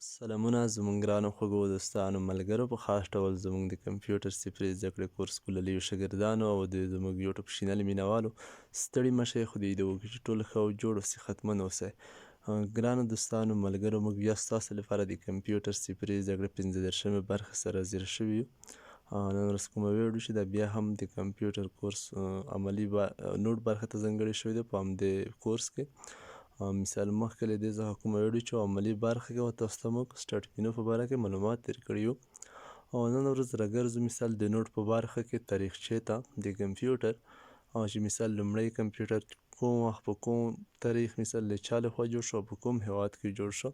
سلامونه زموږ ګرانو خوږو دوستانو ملګرو په خاص ډول زموږ د کمپیوټر صفري زده کړې کورس کوللیو شاګردانو او د زموږ یوټیوب چینل مینوالو ستړي مه شئ خدای دې وکړي چې ټول ښه او جوړ او صحتمند اوسئ. ګرانو دوستانو ملګرو موږ بیا ستاسو لپاره د کمپیوټر صفري زده کړې 15 برخه سره حاضر شوي یو. نن ورځ کومه ویډیو چې دا بیا هم د کمپیوټر کورس عملي نوټ برخه ته ځانګړې شوې ده په همدې کورس کې. مثال مخکې له دې څخه کومه ویډیو چې عملي برخه کې به تاسو ته موږ سټارټ مینو په باره کې معلومات تېر کړي یو. او نن ورځ راګرځو مثال د نوټ په برخه کې تاریخچې ته د کمپیوټر چې مثال لومړی کمپیوټر کوم وخت په کوم تاریخ مثال له چا لخوا جوړ شو او په کوم هیواد کې جوړ شو.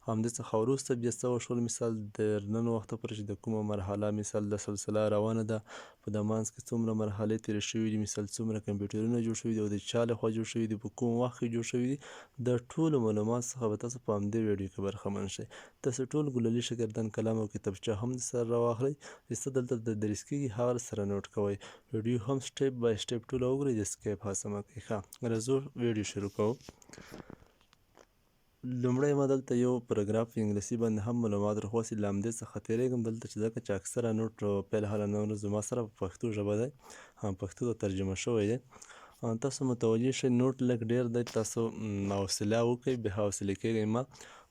همدې څخه وروسته بیا څه وشول مثال د نن وخته پورې چې د کومه مرحله مثال د سلسله روانه ده په د منځ کې څومره مرحلې تېرې شوي دي مثال څومره کمپیوټرونه جوړ شوي دي او د چا لخوا جوړ شوي دي په کوم وخت کې جوړ شوي دي د ټولو معلومات څخه به تاسو په همدې ویډیو کې برخمن شئ. تاسو ټول ګلالي شاګردان قلم او کتابچه هم سره راواخلئ چې څه دلته تدریس کېږي هغه سره نوټ کوئ. ویډیو هم سټیپ بای سټیپ ټوله وګورئ د سکیپ هڅه مه کوئ. ښه راځو ویډیو شروع کوو. لومړی ما دلته یو پاراګراف په انګلیسي باندې هم معلومات راخواستي له همدې څخه تېرېږم دلته چې ځکه چې اکثره نوټ په الحال نن ورځ زما سره په پښتو ژبه دی پښتو ته ترجمه شوی دی. تاسو متوجه شئ نوټ لږ ډېر دی تاسو حوصله وکړئ بې حوصلې کېږئ مه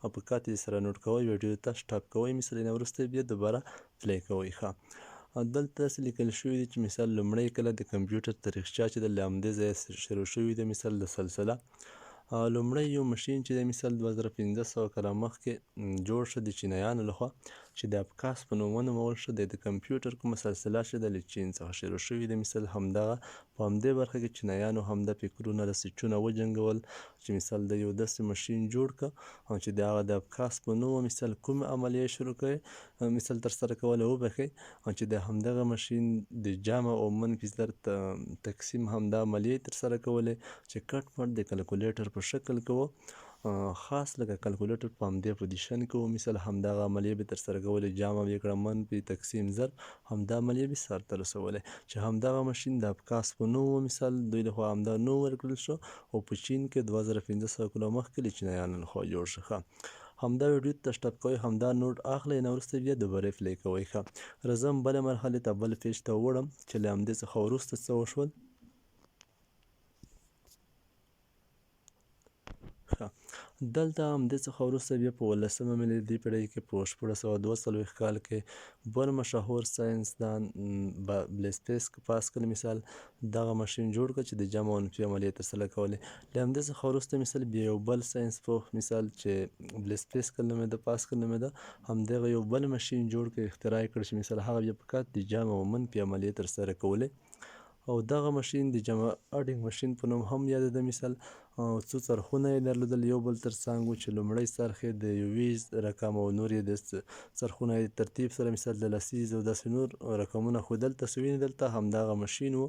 او په کاته یې سره نوټ کوئ ویډیو ته سټاپ کوئ مثال نه وروسته بیا دوباره پلی کوئ. ښه دلته داسې لیکل شوي دي چې مثال لومړی کله د کمپیوټر تاریخچه چې د له همدې ځایه شروع شوي ده مثال د سلسله لومړی یو مشین چې د مثال 2500 کاله مخکې جوړ شو د چینایانو لخوا چې د ابکاس په نوم ونومول شو د کمپیوټر کومه سلسله چې د له چین څخه شروع شوې ده مثال همدغه په همدې برخه کې چینایانو همدا فکرونه د سویچونه وجنګول چې مثال د یو داسې مشین جوړ کړه چې د هغه د ابکاس په نوم مثال کومه عملیه شروع کړي مثال ترسره کوله وبښئ چې د همدغه مشین د جمع او منفي ضرب تقسیم همدا عملیې ترسره کولې چې کټ مټ د کلکولیټر په شکل کې و خاص لکه کلکولیټر په همدې پوزیشن کې و مثال همدغه عملیې به ترسره کولې جمع به یې کړه منفي تقسیم ضرب همدا عملیې به سرته رسولې چې همدغه مشین د ابکاس په نوم و مثال دوی لخوا همدا نوم ورکړل شو او په چین کې 2500 کاله مخکې له چینایانو لخوا جوړ شو. همدا ویډیو ته سټاپ کوئ همدا نوټ اخلئ نه وروسته بیا دوباره پلی کوئ. ښه راځم بله مرحلې ته بل پیج ته وړم چې له همدې څخه وروسته څه وشول. دلته همدې څخه وروسته بیا په 18مه میلادي پېړۍ کې په 1642 کال کې بل مشهور ساینسدان بلیسپیس پاسکل مثال دغه مشین جوړ کړ چې د جمع او منفي عملیې ترسره کولې. له همدې څخه وروسته مثال بیا یو بل ساینس پوه مثال چې بلیسپیسکل نومېده پاسکل نومېده همدغه یو بل مشین جوړ کړ اختراع یې کړ چې مثال هغه بیا فقط د جمع او منفي عملیې ترسره کولې او دغه مشین د جمع اډینګ مشین په نوم هم یادېده مثال څو څرخونه یې درلودل یو بل ترڅنګ و چې لومړی څرخ یې د یوې رقم او نور یې د څرخونه یې ترتیب سره مثال د لسیز او داسې نور رقمونه ښودل تاسو وینئ دلته همدغه مشین و.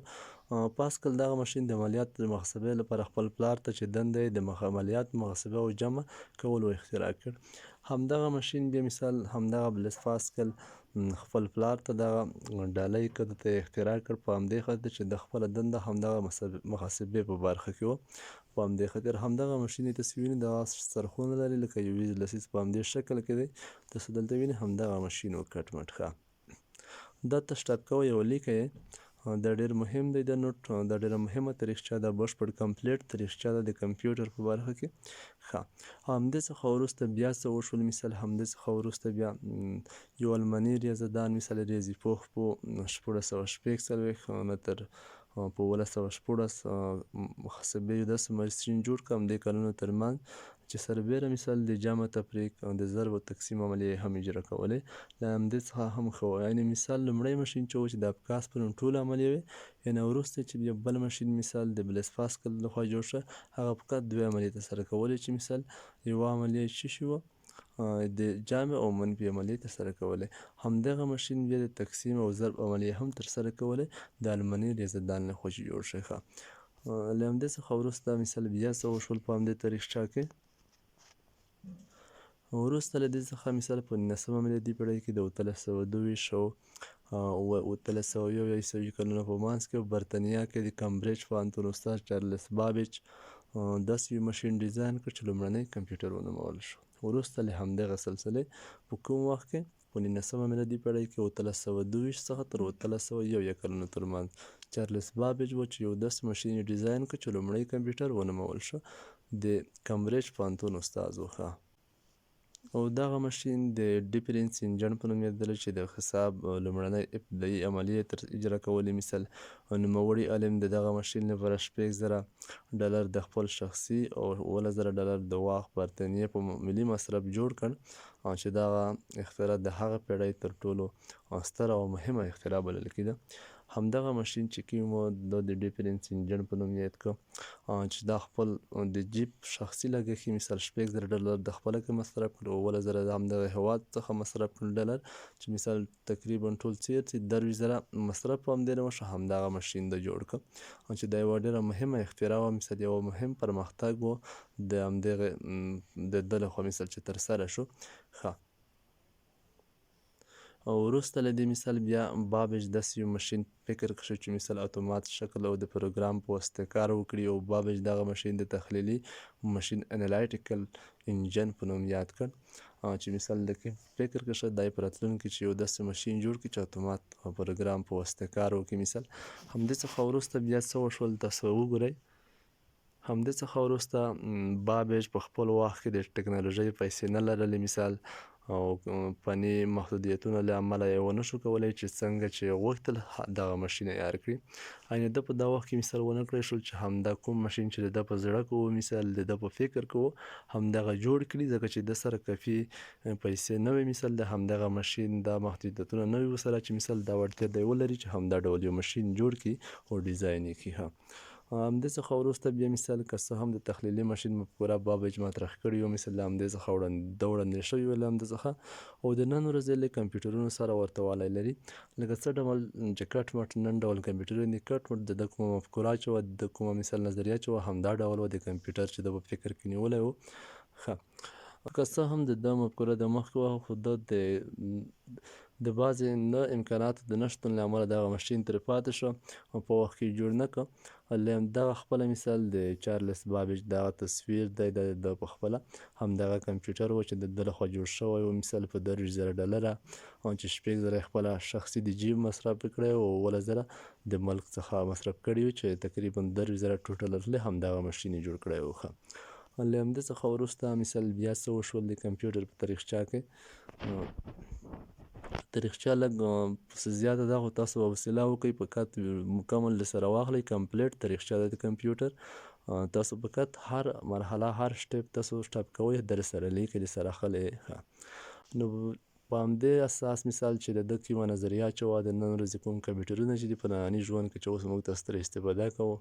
پاسکل دغه مشین د عملیاتو د محاسبې لپاره خپل پلار ته چې دنده یې د عملیاتو محاسبه او جمع کول و اختراع کړ. همدغه مشین بیا مثال همدغه بلیس پاسکل خپل پلار ته دغه ډالۍ کده ته اختراع کړ په همدې خاطر چې د خپله دنده همدغه محاسبې په برخه کې و په همدې خاطر همدغه مشین یې تاسو وینئ دغه څرخونه لري لکه یویز لسیز په همدې شکل کې دی تاسو دلته وینئ همدغه مشین و کټ مټ. ښه دا ته سټاپ کوئ او لیکئ دا ډېر مهم دی دا نوټ دا ډېره مهمه تاریخچه ده بشپړ کمپلیټ تاریخچه ده د کمپیوټر په برخه کې. ښه همدې څخه وروسته بیا څه وشول مثال همدې څخه وروسته بیا یو الماني ریاضیدان مثال ریاضي پوه په 1646 نه تر په 1714 محاسبې یو داسې ماشین جوړ کړ همدې کلونو ترمنځ چې سربیره مثال د جمع تفریق د ضرب او تقسیم عملیې هم اجرا کولې. له همدې څخه هم ښه یعنې مثال لومړی مشین چې و چې د ابکاس په نوم ټولې عملیې وې یعنې وروسته چې یو بل مشین مثال د بلیس پاسکل لخوا جوړ شه هغه فقط دوې عملیې ترسره کولې چې مثال یوه عملیه څه شي وه د جمع او منفي عملیې ترسره کولې. همدغه مشین بیا د تقسیم او ضرب عملیې هم ترسره کولې د الماني ریاضیدان لخوا چې جوړ شوی. ښه له همدې څخه وروسته مثال بیا څه وشول په همدې تاریخچه کې وروسته له دې څخه مثال په 19مه میلادي پېړۍ کې د 1722 عیسوي کلونو په منځ کې په برطانیا کې د کمبریج پوهنتون استاد چارلس بابیج داسې یو مشین ډیزاین کړ چې لومړنی کمپیوټر ونومول شو. وروسته له همدغه سلسلې په کوم وخت کې په 19مه میلادي پېړۍ کې 1722 څخه تر 1701 کلونو ترمنځ چارلس بابیج و چې یو داسې ماشین یې ډیزاین کړ چې لومړی کمپیوټر ونومول شو. د کمبریج پوهنتون استاد و. او دغه ماشین د ډیفرنس انجن په نوم یادېدله چې د حساب لومړنی ابتدایي عملیې تر اجرا کولې. مثال نوموړي عالم د دغه ماشین لپاره $6,000 د خپل شخصي او $11,000 د واخ برطانیې په ملي مصرف جوړ کړ، چې دغه اختراع د هغه پیړۍ تر ټولو ستره او مهمه اختراع بلل کېده. همدغه ماشین چې کوم و د ډیفرنس انجن په نوم یاد کړ، چې دا خپل د جیب شخصي لګښت مثال $6,000 د خپله کې مصرف کړ او $11,000 د همدغه هېواد څخه مصرف کړل ډالر، چې مثال تقریبا ټول چیرته $10,000 مصرف په همدې نه وشو. همدغه ماشین د جوړ کړ چې دا یوه ډېره مهمه اختراع وه، مثال یو مهم پرمختګ و د همدغه د ده لخوا مثال چې ترسره شو. او وروسته له دې مثال بیا بابیج داسې یو ماشین فکر کړی چې مثال اتومات شکل او د پروګرام په واسطه کار وکړي، او بابیج دغه ماشین د تحلیلي ماشین انالیټیکل انجن په نوم یاد کړ، چې مثال د فکر کړی دای په راتلونکي چې یو داسې ماشین جوړ کړي چې اتومات پروګرام په واسطه کار وکړي. مثال همدې څخه وروسته بیا څه وشول تاسو وګورئ. همدې څخه وروسته بابیج په خپل وخت کې د ټکنالوژۍ پیسې نه لرلې، مثال او فني محدودیتونو له امله یې ونه شو کولی چې څنګه چې غوښتل دغه ماشین عیار کړي. یعنې ده په دا وخت کې مثال ونه کړی شول چې همدا کوم ماشین چې د ده په زړه کې و، مثال د ده په فکر کې و، همدغه جوړ کړي، ځکه چې ده سره کافي پیسې نه وې، مثال د همدغه ماشین دا محدودیتونه نه وي ورسره چې مثال دا وړتیا دی ولري چې همدا ډول یو ماشین جوړ کړي او ډیزاین یې کړي. همدې څخه وروسته بیا مثال که څه هم د تحلیلي ماشین مفکوره بابیج مطرح کړې وه، مثال له همدې څخه وړاندې شوې وه له همدې څخه، او د نن ورځې له کمپیوټرونو سره ورته والی لري. لکه څه ډول چې کټ مټ نن ډول کمپیوټرونه دي، کټ مټ د ده کومه مفکوره چې وه، د کومه مثال نظریه چې وه، همدا ډول وه د کمپیوټر چې ده په فکر کې نیولی و. که څه هم د ده مفکوره د مخکې وه، خو ده د بعضې نه امکاناتو د نه شتون له امله دغه ماشین ترې پاتې شو او په وخت کې جوړ نه کړ. له همدغه خپله مثال د چارلس بابیج دغه تصویر دی د ده په خپله همدغه کمپیوټر و چې د ده لخوا جوړ شوی و، مثال په $10,000 چې $6,000 خپله شخصي د جیب مصرف کړی او $11,000 د ملک څخه مصرف کړي وي، چې تقریبا $10,000 ټوټل له همدغه ماشین یې جوړ کړی و. له همدې څخه وروسته مثال بیا څه وشول د کمپیوټر په تاریخچه کې. تاریخچه لږ زیاته ده، خو تاسو به حوصله وکړئ، فقط مکمل درسره واخلئ. کمپلیټ تاریخچه ده د کمپیوټر، تاسو فقط هر مرحله هر سټپ تاسو ټایپ کوئ، درسره لیکئ، درسره اخلئ. نو په همدې اساس مثال چې د ده کومه نظریه چې وه، د نن ورځې کوم کمپیوټرونه چې دي په ننني ژوند کې چې اوس موږ تاسو ترې استفاده کوو،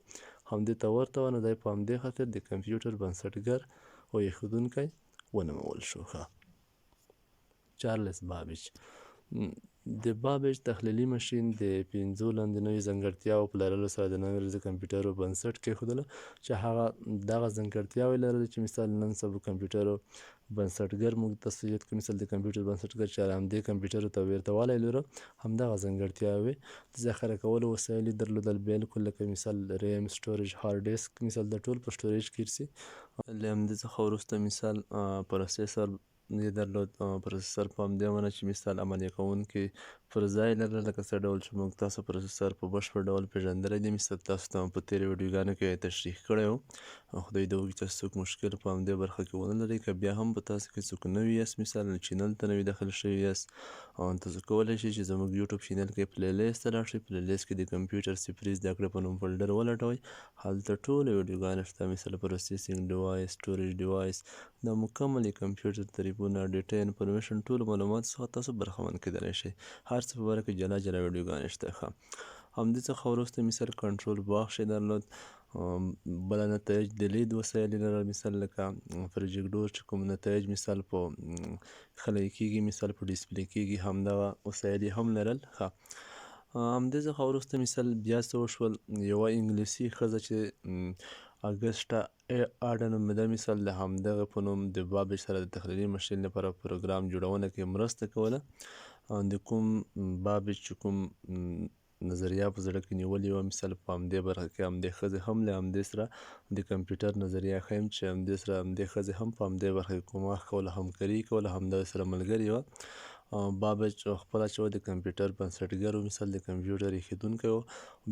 همدې ته ورته وه. نو دی په همدې خاطر د کمپیوټر بنسټګر او ایښودونکی ونومول شو. چارلس بابیج. د بابیج تحلیلي ماشین د 5 لاندنیو ځانګړتیاوو په لرلو سره د نن ورځې کمپیوټرو بنسټ کېښودله، چې هغه دغه ځانګړتیاوې لرلې چې مثال نن سبا کمپیوټرو بنسټګر موږ تاسو یاد کړو، مثال د کمپیوټر بنسټګر چې همدې کمپیوټرو ته ورته والی لرو، همدغه ځانګړتیاوې د ذخیره کولو وسایل یې درلودل، بالکل لکه مثال ریم، سټوریج، هارډ ډیسک، مثال د ټول په سټوریج کې رسي. له همدې څخه وروسته مثال پروسیسر یې درلود. پروسیسر په همدې معنی چې مثال عملیه کوونکي پر ځای لرله، لکه څه ډول چې موږ تاسو پروسیسر په بشپړ ډول پېژندلی دی. مثال تاسو ته په تېرو ویډیوګانو کې تشریح کړی و. خدای دې وکړي تاسو څوک مشکل په همدې برخه کې ونه لرئ. که بیا هم په تاسو کې څوک نوي یاست، مثال چینل ته نوي داخل شوي یاست، تاسو کولی شئ چې زموږ یوټیوب چینل کې پلی لیست ته لاړ شئ. پلی لیست کې د کمپیوټر صفري زده کړه په نوم فولډر ولټوئ، هلته ټولې ویډیوګانې شته، مثال پروسیسینګ ډیوایس، سټوریج ډیوایس، دا مکمل کمپیوټر تعریفونه، ډیټا انفارمیشن، ټولو معلوماتو څخه تاسو برخمن کېدلی شئ. هر څه په باره کې جلا جلا ویډیوګانې شته. همدې څخه وروسته مثال کنټرول باکس یې درلود. بله نتایج د لید وسایل یې لرل، مثال لکه پروجیکټور چې کوم نتایج مثال په خلی کېږي، مثال په ډسپلی کېږي، همدغه وسایل یې هم لرل. همدې څخه وروسته مثال بیا څه وشول، یوه انګلیسي ښځه چې اګسټا اډه نومېده، مثال د همدغه په نوم د بابیج سره د تحلیلي ماشین لپاره پروګرام جوړونه کې مرسته کوله. د کوم بابیج چې کوم نظریه په زړه کې نیولې وه. مثال په همدې برخه کې همدې ښځې هم له همدې سره د کمپیوټر نظریه ښیم چې همدې سره همدې ښځې هم په همدې برخه کې کومک کوله، همکاري یې کوله، همدغې سره ملګرې وه. بابج خپله چې وه د کمپیوټر بنسټګر و، مثال د کمپیوټر ایښودونکی و.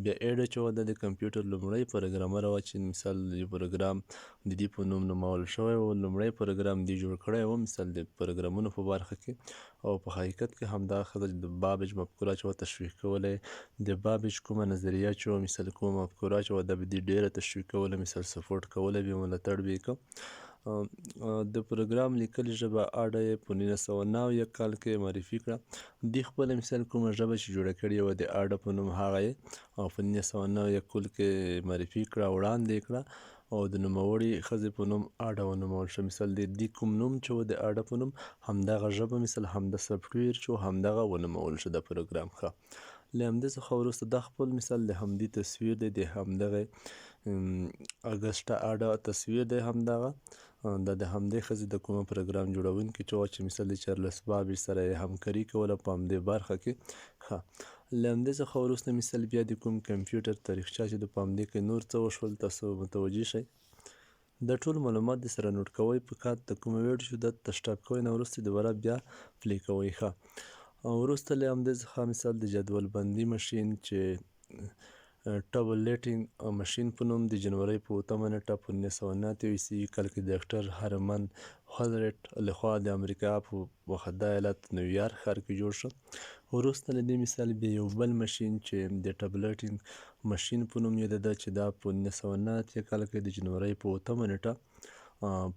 بیا ایډه چې وه د کمپیوټر لومړی پروګرامره وه چې مثال یو پروګرام د دې په نوم نومول شوی و. لومړی پروګرام دې جوړ کړی و مثال د پروګرامونو په برخه کې. او په حقیقت کې همدغه ښځه د بابج مفکوره چې وه تشویق کوله د بابج کومه نظریه چې وه مثال کومه مفکوره چې وه دا به دې ډېره تشویق کوله، مثال سپورټ کوله، به یې ملاتړ به یې کوه. د پروګرام لیکلې ژبه اډه یې په 1991 کال کې معرفي کړه. دې خپله مثال کومه ژبه چې جوړه کړې وه د اډه په نوم هغه یې په 1991 کال کې معرفي کړه، وړاندې یې کړه او د نوموړې ښځې په نوم اډه ونومول شوه. مثال د دې کوم نوم چې و د اډه په نوم همدغه ژبه مثال همدا سافټویر چې و همدغه ونومول شو د پروګرام. ښه له همدې څخه وروسته دا خپل مثال د همدې تصویر دی، د همدغې اګسټه اډه تصویر دی همدغه. دا د همدې ښځې د کومه پروګرام جوړونکې چې وه چې مثال د چارلس بابج سره یې همکاري کوله په همدې برخه کې. ښه له همدې څخه وروسته مثال بیا د کوم کمپیوټر تاریخچه چې د په همدې کې نور څه وشول تاسو متوجه شئ. دا ټول معلومات د سره نوټ کوئ په کارت د کومه ویډیو چې دا تشټاپ کوئ نه وروسته دوباره بیا پلی کوئ. ښه وروسته له همدې څخه مثال د جدول بندي ماشین چې ټابلیټینګ ماشین په نوم د جنورۍ په 8 نیټه په 1989 عیسوي کال کې د ډاکټر هرمن هالریټ لخوا د امریکا په متحده ایالات نیویارک ښار کې جوړ شو. وروسته له دې مثال بیا یو بل ماشین چې د ټابلیټینګ ماشین په نوم یادېده چې دا په 1989 کال کې د جنورۍ په 8 نیټه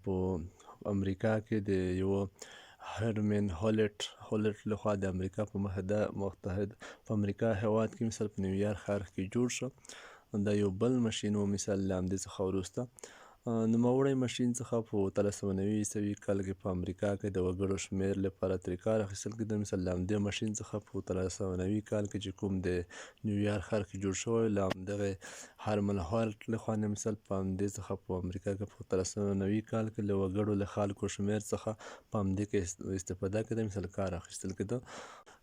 په امریکا کې د یو هرمن هالریټ لخوا د امریکا په په امریکا هیواد کې مثال په نیویارک ښار کې جوړ شو. دا یو بل ماشین و. مثال له همدې څخه وروسته نوموړی ماشین څخه په 1990 عیسوي کال کې په امریکا کې د وګړو شمېر لپاره ترې کار اخیستل کېده. مثال له همدې ماشین څخه په 1990 کال کې چې کوم د نیویارک ښار کې جوړ شوی له همدغې هرمن هالریټ لخوا نه مثال په همدې څخه په امریکا کې په 1990 کال کې له وګړو له خلکو شمېر څخه په همدې کې استفاده کېده، مثال کار اخیستل کېده.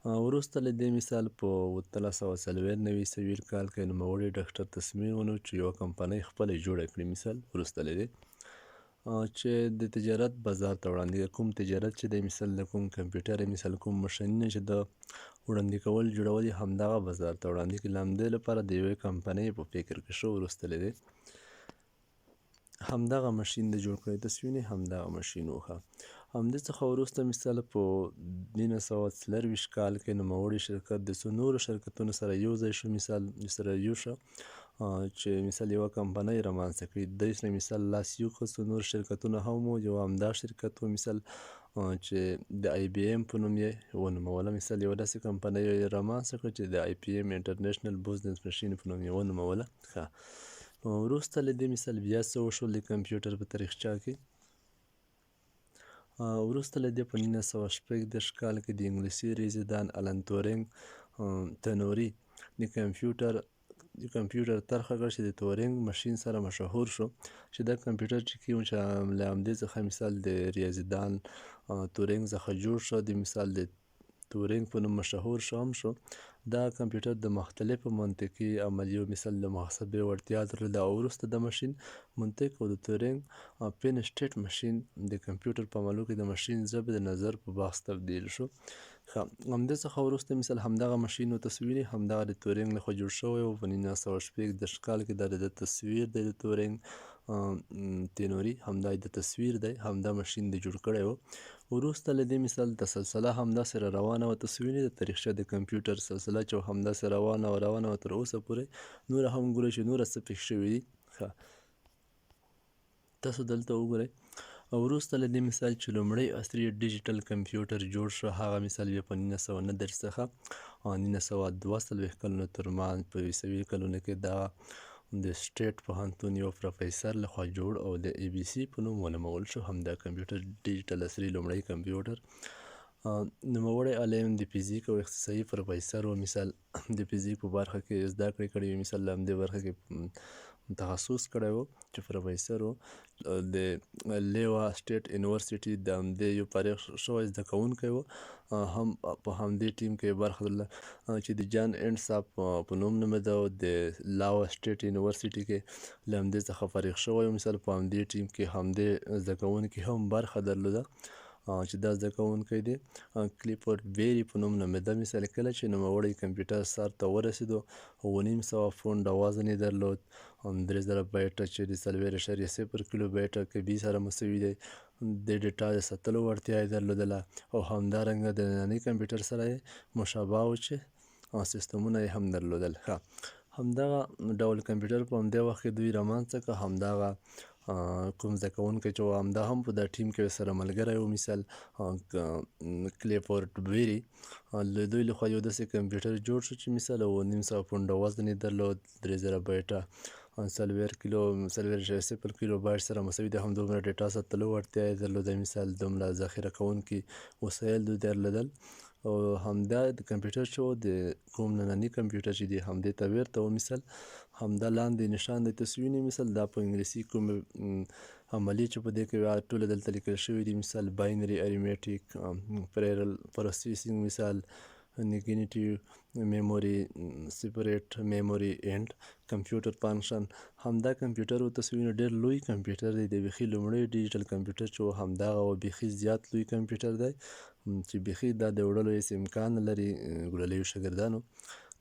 وروسته له دې مثال په 1994 عیسوي کال کې نوموړي ډاکټر تصمیم ونیو چې یوه کمپنۍ خپله جوړه کړي. مثال وروسته له دې چې د تجارت بازار ته وړاندې کوم تجارت چې د مثال د کوم کمپیوټر مثال کوم ماشینونه چې د وړاندې کول جوړول همدغه بازار ته وړاندې کړي. له همدې لپاره د یوې کمپنۍ په فکر کې شو. وروسته له دې همدغه ماشین د جوړ کړی تصویر همدغه ماشین و. همدې څخه وروسته مثال په 1924 کال کې نوموړي شرکت د څو نورو شرکتونو سره یو ځای شو. مثال سره یو شو چې مثال یوه کمپنۍ رامنځته کړي. دې سره مثال لاس یو کړ څو نور شرکتونه هم و. یو همدا شرکت و مثال چې د آی بي ایم په نوم یې ونوموله. مثال یوه داسې کمپنۍ یې رامنځته کړه چې د آی پي ایم انټرنیشنل بزنس ماشین په نوم یې ونوموله. ښه وروسته له دې مثال بیا څه وشول د کمپیوټر په تاریخچه کې. وروسته له دې په 1986 کال کې د انګلیسي ریاضیدان الن تنوري د کمپیوټر طرحه کړ چې د تورینګ ماشین سره مشهور شو. چې دا کمپیوټر چې کوم چې له همدې څخه مثال د ریاضیدان تورینګ څخه جوړ شو، د مثال د تورینګ په نوم مشهور هم شو. دا کمپیوټر د مختلفو منطقي عملیو مثال د محاسبې وړتیا درلوده. او وروسته د ماشین منطق او د تورینګ پین سټیټ ماشین د کمپیوټر په عملو کې د ماشین ژبه د نظر په بحث تبدیل شو. همدې څخه وروسته مثال همدغه ماشین او تصویر همدغه د تورینګ لخوا جوړ شوی و. په 1986 کال کې دا د تصویر د تورینګ تنوري همدا د تصویر دی همدا ماشین د جوړ کړی و. وروسته له دې مثال د سلسله همداسې را روانه وه. تصویر د تاریخچه د کمپیوټر سلسله چې همداسې روانه وه تر اوسه پورې نوره هم ګورئ چې نوره څه پېښ شوي دي. تاسو دلته وګورئ. وروسته له دې مثال چې لومړی عصري ډیجیټل کمپیوټر جوړ شو هغه مثال بیا په 1990 څخه 1942 کلونو ترمنځ په عیسوي کلونو کې دا د سټیټ پوهنتون یو پروفیسر لخوا جوړ او د ای بي سي په نوم ونومول شو. همدا کمپیوټر ډیجیټل عصري لومړی کمپیوټر. نوموړی عالم د فزیک او اختصاصي پروفیسر و. مثال د فزیک په برخه کې زده کړې کړې وې. مثال له همدې برخه کې تخصص کړی و چې پروفیسر و د لیوا سټیټ یونیورسټي د همدې یو فارغ شوی زده کوونکی و. هم په همدې ټیم کې برخه درلوده چې د جان انډساپ په نوم نومېده او د لاوا سټیټ یونیورسټي کې له همدې څخه فارغ شوی و. مثال په همدې ټیم کې همدې زده کوونکي هم برخه درلوده چې دا زده کوونکی دی کلیفورډ ویري په نوم نومېده. مثال کله چې نوموړی کمپیوټر سر ته ورسېدو 9.5 فونډه وزن یې درلود، 3000 بایټه چې د 4.0 کیلو بایټه کبي سره مساوي دی. د ډیټا د ساتلو وړتیا یې درلودله او همدارنګه د ننني کمپیوټر سره یې مشابه و چې سیستمونه یې هم درلودل. همدغه ډول کمپیوټر په همدې وخت کې دوی رامنځته کړه. همدغه کوم زده کوونکی چې و همدا هم په دا ټیم کې سره ملګری و. مثال کلیفورډ ویري له دوی لخوا یو داسې کمپیوټر جوړ شو چې مثال 9.5 فونډه وزن یې درلود، 3000 بایټه 4 کیلو بایټ سره مساوي دی. همدومره ډیټا ساتلو وړتیا یې درلوده. مثال دومره ذخیره کوونکي وسایل دوی درلودل. او همدا د کمپیوټر چې و د کوم ننني کمپیوټر چې دی همدې ته ورته و. مثال همدا لاندې نشان دی تاسو وینئ. مثال دا په انګلیسي کوم عملي چې په دې کې ټوله دلته لیکل شوي دي. مثال باینري اریمیټیک پیرل پروسیسینګ، مثال نیګنیټیو میموري، سپریټ میموري اینډ کمپیوټر فانکشن. همدا کمپیوټر و تاسو وینئ ډېر لوی کمپیوټر دی. د بیخي لومړی ډیجیټل کمپیوټر چې و همدغه و، بیخي زیات لوی کمپیوټر دی چې بیخي دا د وړلو هېڅ امکان نه لري ګوډلیو شاګردانو.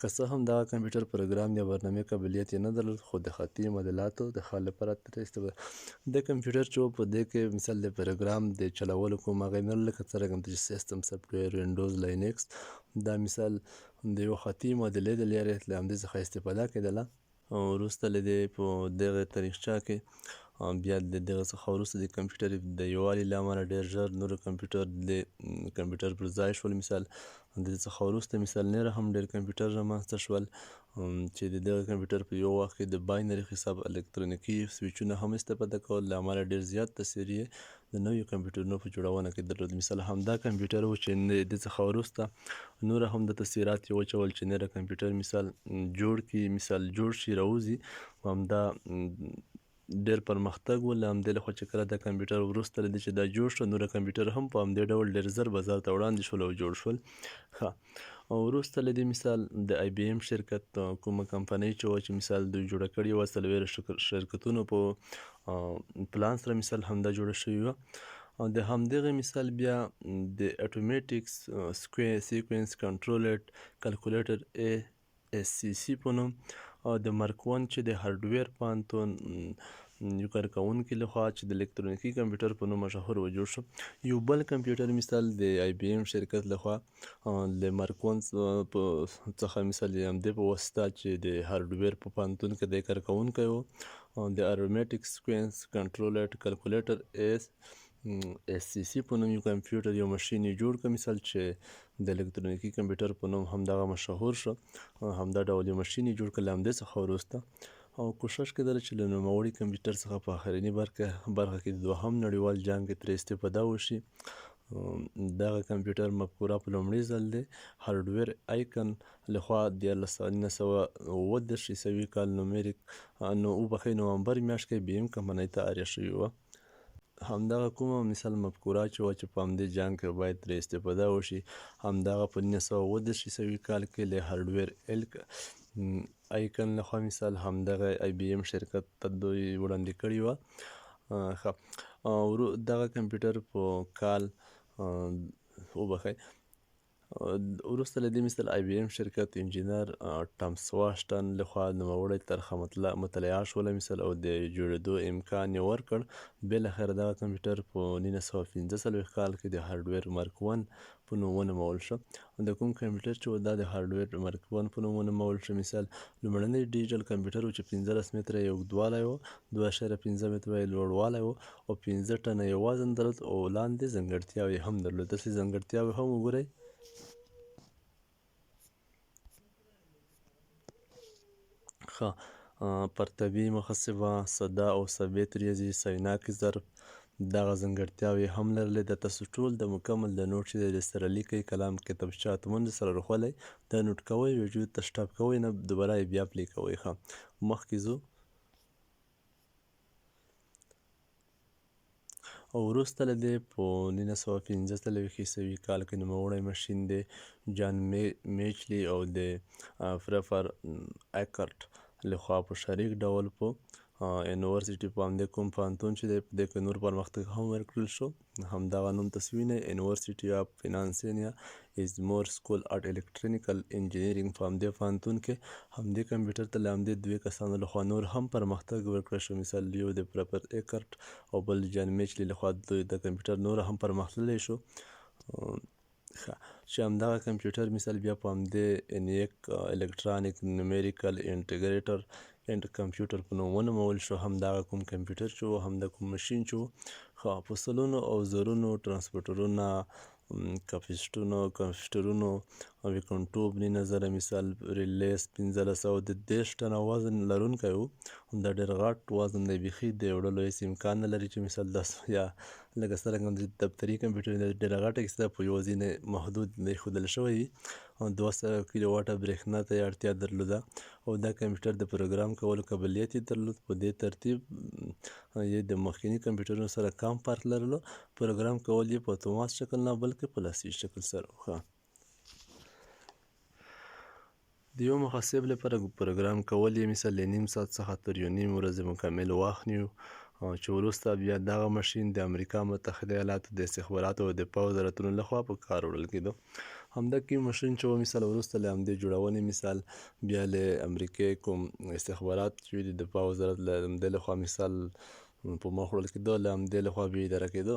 که څه هم دغه کمپیوټر پروګرام یا برنامې قابلیت یې نه درلود، خو د خطي معادلاتو د حل لپاره ترې استفاده د کمپیوټر چې و په دې کې مثال د پروګرام د چلولو کوم هغه نه لکه څرنګه چې سیسټم سافټویر وینډوز لینکس دا مثال د یو خطي معادلې د لارې له همدې څخه استفاده کېدله. وروسته له دې په دغه تاریخچه کې بیا د دغه څخه وروسته د کمپیوټر د یووالي له امله ډېر ژر نورو کمپیوټر پر ځای شول. مثال د دې څخه وروسته مثال نوره هم ډېر کمپیوټر رامنځته شول چې د دغه کمپیوټر په یو وخت کې د باینري حساب الکترونیکي سویچونه هم استفاده کول له امله ډېر زیات تاثیر یې د نویو کمپیوټرونو په جوړونه کې درلود. مثال همدا کمپیوټر و چې د دې څخه وروسته نوره هم د تاثیرات یې وچول چې نوره کمپیوټر مثال جوړ کړي، مثال جوړ شي راوځي. همدا ډېر پرمختګ و. له همدې لخوا چې کله دا کمپیوټر وروسته له دې چې دا جوړ شو نوره کمپیوټر هم په همدې ډول ډېر زر بازار ته وړاندې شول او جوړ شول. وروسته له دې مثال د آی بي ایم شرکت کومه کمپنۍ چې وه چې مثال دوی جوړه کړې وه 4 شرکتونو په پلان سره مثال همدا جوړه شوې وه. د همدغې مثال بیا د اټومیټیک سیکوینس کنټرولر کلکولیټر ASCC په نوم د مارک 1 چې د هارډویر پوهنتون یو کارکوونکي لخوا چې د الکترونیکي کمپیوټر په نوم مشهور و جوړ شو. یو بل کمپیوټر مثال د آی بي ایم شرکت لخوا د مارک 1 څخه مثال همدې په واسطه چې د هارډویر په پوهنتون کې د کارکوونکی و د ارومیټیک سیکوینس کنټرولر کلکولیټر ASCC په نوم یو کمپیوټر یو ماشین یې جوړ کړ. مثال چې د الکترونیکي کمپیوټر په نوم همدغه مشهور شو. همدا ډول یو ماشین یې جوړ کړ. له همدې څخه وروسته کوښښ کېدله چې له نوموړي کمپیوټر څخه په آخرني برخه کې د دوهم نړیوال جنګ کې ترې استفاده وشي. دغه کمپیوټر مفکوره په لومړي ځل د هارډویر آیکن لخوا 1930 عیسوي کال نومبر میاشت کې بي ایم کمپنۍ ته عریض شوې وه. همدغه کومه مثال مفکوره چې وه چې په همدې جنګ کې باید ترې استفاده وشي همدغه په 1930 عیسوي کال کې له هارډویر آیکن لخوا مثال همدغه آی بي ایم شرکت ته دوی وړاندې کړې وه. دغه کمپیوټر په کال وروسته له دې مثال آی بي ایم شرکت انجینر ټامس واشټن لخوا نوموړی طرحه مطالعه شوله مثال او د جوړېدو امکان یې ورکړ. بالاخره دغه کمپیوټر په 1945 کال کې د هارډویر مارک 1 په نوم ونومول شو. د کوم کمپیوټر چې و دا د هارډویر مارک 1 په نوم ونومول شو. مثال لومړنی ډیجیټل کمپیوټر و چې 15 متره یې اوږدوالی و، 2.5 متره یې لوړوالی و او 15 ټنه یې وزن درلود او لاندې ځانګړتیاوې هم درلود. داسې ځانګړتیاوې هم وګورئ. پرتبي محاسبه، ساده او ثابت ریاضي، سایناکي ظرف دغه ځانګړتیاوې هم لرلې. د تاسو ټول د مکمل د نوټ چې د سره لیکئ کلام کتابچه اتمونې سره راخولئ دا نوټ کوئ وجود ته سټاپ کوئ نه دوباره یې بیا پلی کوئ. مخکې ځو. او وروسته له دې په 1945 عیسوي کال کې نوموړی ماشین د جان میچلي او د فرفر اکرټ لخوا په شریک ډول په یونیورسټي په همدې کوم پوهنتون چې دی په دې کې نور پرمختګ هم ورکړل شو همدغه نوم ته وینئ یونیورسټي اف فینانسینیا ایزمور سکول اټ الکترونیکل انجینرینګ په همدې پوهنتون کې همدې کمپیوټر ته له همدې دوی کسانو لخوا نور هم پرمختګ ورکړل شو مثال یو د پرپر ایکرټ او بل جان میچلي لخوا د کمپیوټر نور هم پرمختللی شو چې همدغه کمپیوټر مثال بیا په همدې انیک الکترانیک نومیریکل انټیګریټر اینډ کمپیوټر په نوم ونومول شو همدغه کوم کمپیوټر چې و همدغه کوم ماشین چې و په سلونو او زرونو ټرانسپورټرونه کمپیوټرونو ویکونټوب زره مثال ریلیس 1500 د 10 ټنه وزن لرونکی و دا ډېر غټ وزن دی بیخي د وړلو هېڅ امکان نه لري چې مثال داسې یا لکه څرنګه د دفتري کمپیوټر ډېره غټه کیسه په یو ځینې محدود ایښودل شوی وي 200 کیلو واټه برېښنا ته یې اړتیا درلوده او دا کمپیوټر د پروګرام کولو قابلیت یې درلود په دې ترتیب یې د مخکیني کمپیوټرونو سره کم فرق لرلو پروګرام کول یې په اتومات شکل نه بلکې په لاسي شکل سره و د یو محاسب لپاره پروګرام کول یې مثال له نیم ساعت څخه تر یو نیم ورځې مکمل وخت نیو چې وروسته بیا دغه ماشین د امریکا متحده ایالاتو د استخباراتو او د پوځ وزارتونو لخوا په کار وړل کېده همدغه ماشین چې و مثال وروسته له همدې جوړونې مثال بیا له امریکې کوم استخبارات چې د پوځ وزارت له همدې لخوا مثال په مخ وړل کېده له همدې لخوا بیا اداره کېده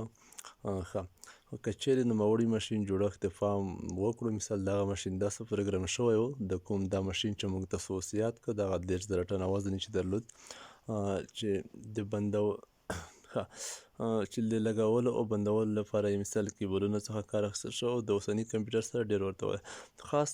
که چیرې نوموړي ماشین جوړښت د پام وکړو مثال دغه ماشین داسې پروګرام شوی و د کوم دا ماشین چې موږ تاسو وصیت کړ دغه 10,000 ټنه وزن چې درلود چې د بندو چې د لګولو او بندولو لپاره یې مثال کیبلونو څخه کار اخیستل شو او د اوسني کمپیوټر سره ډېر ورته وایي خاص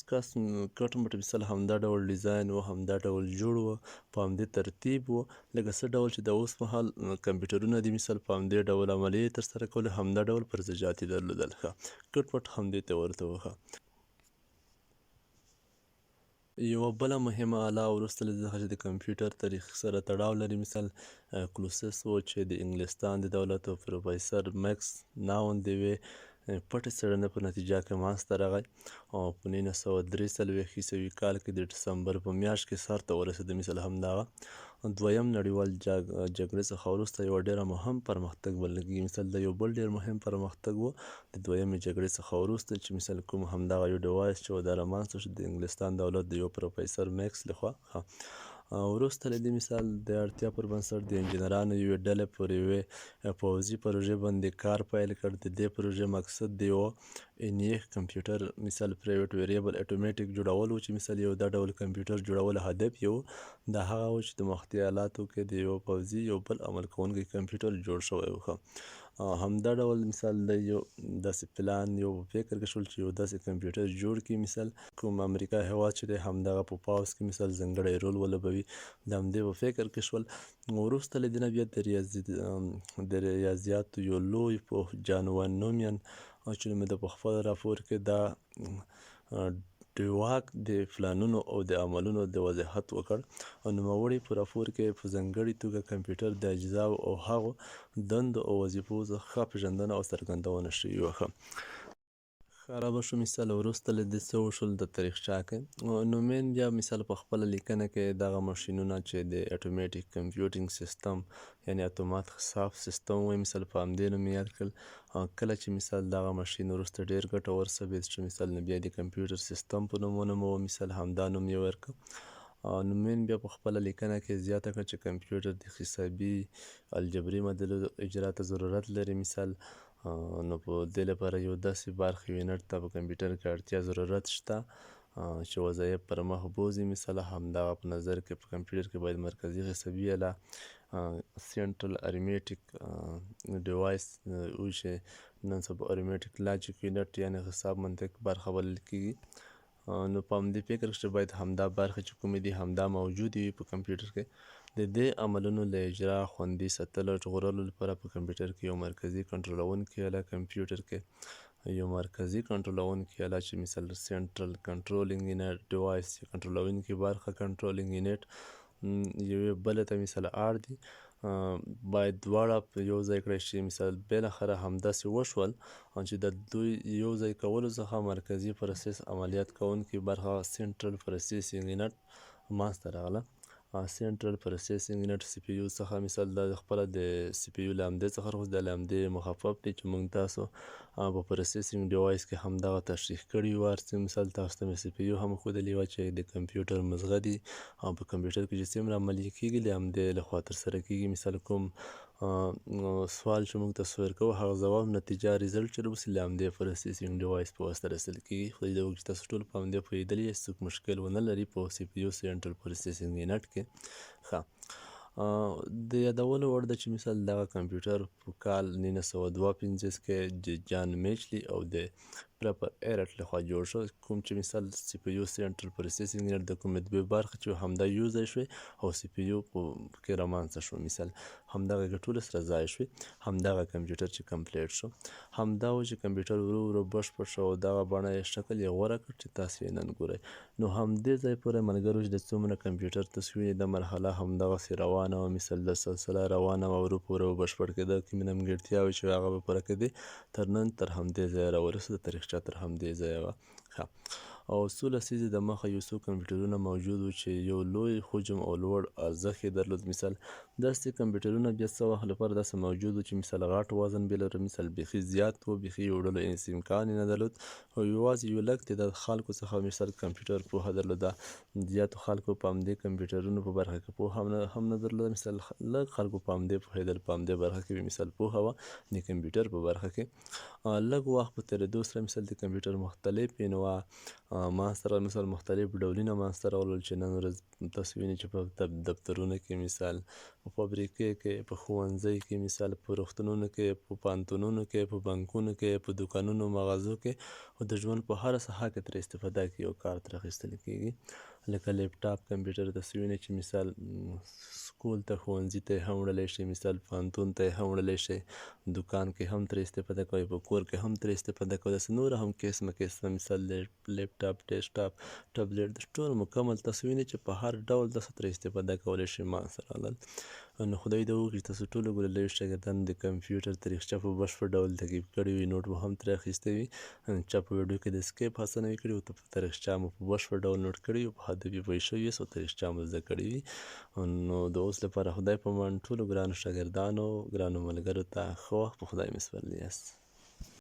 کټ مټ مثال همدا ډول ډیزاین و همدا ډول جوړ و په همدې ترتیب و لکه څه ډول چې د اوس مهال کمپیوټرونه دي مثال په همدې ډول عملیې ترسره کولې همدا ډول پرزجات یې درلودل کټ مټ همدې ته ورته و یوه بله مهمه آله وروسته له دې څخه چې د کمپیوټر تاریخ سره تړاو لري مثال کلوسس و چې د انګلستان د دولت او پروفیسر میکس ناون د یوې پټې څېړنې په نتیجه کې منځته راغی او په 1943 عیسوي کال کې د ډسمبر په میاشت کې سر ته ورسېده مثال همدغه دویم نړیوال جګړې څخه وروسته یوه ډېره مهم پرمختګ بلل کېږي مثال د یو بل ډېر مهم پرمختګ و د دویمې جګړې څخه وروسته چې مثال کوم همدغه یو ډیوایس چې و دا رامنځته شو د انګلستان دولت د یو پروفیسر میکس لخوا وروسته له دې مثال د اړتیا پر بنسټ د انجینرانو یوې ډلې پر یوې پوځي پروژې باندې کار پیل کړ د دې پروژې مقصد د یو انیک کمپیوټر مثال پرایویټ ویریبل اټومیټیک جوړول و چې مثال یو دا ډول کمپیوټر جوړول هدف یو دا هغه و چې د مخکې حالاتو کې د یو پوځي یو بل عمل کوونکی کمپیوټر جوړ شوی و همدا ډول مثال د یو داسې پلان یو فکر کې شول چې یو داسې کمپیوټر جوړ کړي مثال کوم امریکا هېواد چې دی همدغه په پوځ کې مثال ځانګړی رول ولوبوي د همدې په فکر کې شول وروسته له دې نه بیا د ریاضیاتو یو لوی پوه جان وان نومین چې نوم یې د په خپل راپور کې دا ډیواک د پلانونو او د عملونو د وضاحت وکړ او نوموړي په راپور کې په ځانګړې توګه کمپیوټر د اجزاو او هغو دندو او وظیفو څخه ښه پېژندنه او څرګندونه شوې وه خرابه شو مثال وروسته له دې څه وشول د تاریخچه کې نومین بیا مثال په خپله لیکنه کې دغه ماشینونه چې د اټومیټیک کمپیوټینګ سیستم یعنی اتومات حساب سیستم وایي مثال په همدې نوم یاد کړل کله چې مثال دغه ماشین وروسته ډېر ګټور ثابت شو مثال نو بیا د کمپیوټر سیستم په نوم ونوموه مثال همدا نوم یې ورکړ نومین بیا په خپله لیکنه کې زیاته کړه چې کمپیوټر د حسابي الجبري معادلو اجرا ته ضرورت لري مثال نو په دې لپاره یو داسې برخې یونټ ته په کمپیوټر کې اړتیا ضرورت شته چې وظایف پر مخ بوځي مثلا همدغه په نظر کې په کمپیوټر کې باید مرکزي حسابي آله سینټرل ارثمیټیک ډیوایس وي چې نن سبا ارثمیټیک لاجیک یونټ یعنې حساب منطق برخه بلل کېږي نو په همدې فکر کې باید همدا برخې چې کومې دي همدا موجودې وي په کمپیوټر کې د دې عملونو له اجرا خوندي ساتلو او ژغورلو لپاره په کمپیوټر کې یو مرکزي کنټرولونکې آله کمپیوټر کې یو مرکزي کنټرولونکې آله چې مثال سینټرل کنټرولینګ یونټ ډیوایس کنټرولونکې برخه کنټرولینګ یونټ یوې بله ته مثال اړ دي باید دواړه په یو ځای کړی شي. مثال بالاخره همداسې وشول چې د دوی یو ځای کولو څخه مرکزي پروسس عملیات کوونکې برخه سنټرل پروسیسینګ یونټ منځته راغله. سنټرل پروسیسینګ یونټ سی پی یو څخه مثال دا خپله د سی پی یو له همدې څخه راغوست. دا له همدې مخفف دی چې موږ تاسو په پروسیسینګ ډیوایس کې همدغه تشریح کړي وو. هر څه مثال تاسو ته مې سی پی یو هم ښودلې وه چې د کمپیوټر مزغه دي او په کمپیوټر کې چې څومره عملیې کېږي له همدې لخوا ترسره کېږي. مثال کوم سوال چې موږ تصور کوو هغه ځواب نتیجه ریزلټ چې راوباسي له همدې پروسیسینګ ډیوایس په واسطه رسول کېږي. خدای دې وکړي چې تاسو ټول په همدې پوهېدلي یاست، څوک مشکل ونه لري په سی پی یو سنټرل پروسیسینګ یونټ کې. ښه د یادولو وړ ده چې مثال دغه کمپیوټر په کال 1952 کې د جان میچلي او د پرپر ایرټ لخوا جوړ شو. کوم چې مثال سی پی یو سنټرل پروسیسینګ یونټ د کومې دوې برخې چې همدا یو ځای شوې او سی پی یو کې رامنځته شو. مثال همدغه ټولې سره ځای شوې، همدغه کمپیوټر چې کمپلیټ شو. همدا و چې کمپیوټر ورو ورو بشپړ شو او دغه بڼه یې شکل یې غوره کړ چې تاسو یې نن ګورئ. نو همدې ځای پورې ملګرو چې د څومره کمپیوټر تاسو وینئ دا مرحله همدغسې روانه وه. مثال دا سلسله روانه وه، ورو په ورو بشپړ کېده. کومې نیمګړتیاوې چې هغه به پوره کېدې تر نن تر همدې ځایه راورسېده، تاریخچه تر همدې ځایه وه. ښه او څو لسیزې د مخه یو څو کمپیوټرونه موجود وو چې یو لوی حجم او لوړ ارزښت یې درلود. مثال داسې کمپیوټرونه بیا څه وخت لپاره داسې موجود وو چې مثال غټ وزن بې لري، مثال بیخي زیات و، بیخي یې وړلو هېڅ امکان یې نه درلود او یوازې یو لږ تعداد خلکو څخه مثال کمپیوټر پوهه درلوده. زیاتو خلکو په همدې کمپیوټرونو په برخه کې پوهه هم نه درلوده. مثال لږ خلکو په همدې پوهېدل، په همدې برخه کې مثال پوهه وه د کمپیوټر په برخه کې. لږ وخت په تېرېدو سره مثال د کمپیوټر مختلف انواع منځته راغلل. مثال مختلف ډولونه منځته راغلل چې نن ورځ تاسو وینئ چې په دفترونو کې مثال په فابریکې کې، په ښوونځي کې مثال په روغتونونو کې، په پوهنتونونو کې، په بانکونو کې، په دوکانونو مغازو کې او د ژوند په هره ساحه کې ترې استفاده کېږي او کار ترې اخیستل کېږي. لکه لیپټاپ کمپیوټر تاسو وینئ چې مثال سکول ته، ښوونځي ته یې هم وړلی شئ، مثال پوهنتون ته یې هم وړلی شئ، دوکان کې هم ترې استفاده کوئ، په کور کې هم ترې استفاده کوئ. داسې نور هم قسمه قسمه مثال لیپټاپ، ډیسکټاپ، ټابلیټ ټول مکمل تاسو وینئ چې په هر ډول تاسو ترې استفاده کولی شئ منځته راغلل. نو خدای دې وکړي تاسو ټولو ګلاليو شاګردانو د کمپیوټر تاریخچه په بشپړ ډول تعقیب کړې وي، نوټ مو هم ترې اخیستی وي. چا په ویډیو کې د سکیپ هڅه نه وي کړې او تاریخچه مو په بشپړ ډول نوټ کړې وي، په هدف یې پوه شوي یاست او تاریخچه مو زده کړې وي. نو د اوس لپاره خدای په امان ټولو ګرانو شاګردانو، ګرانو ملګرو ته ښه وخت، په خدای مې سپارلي یاست.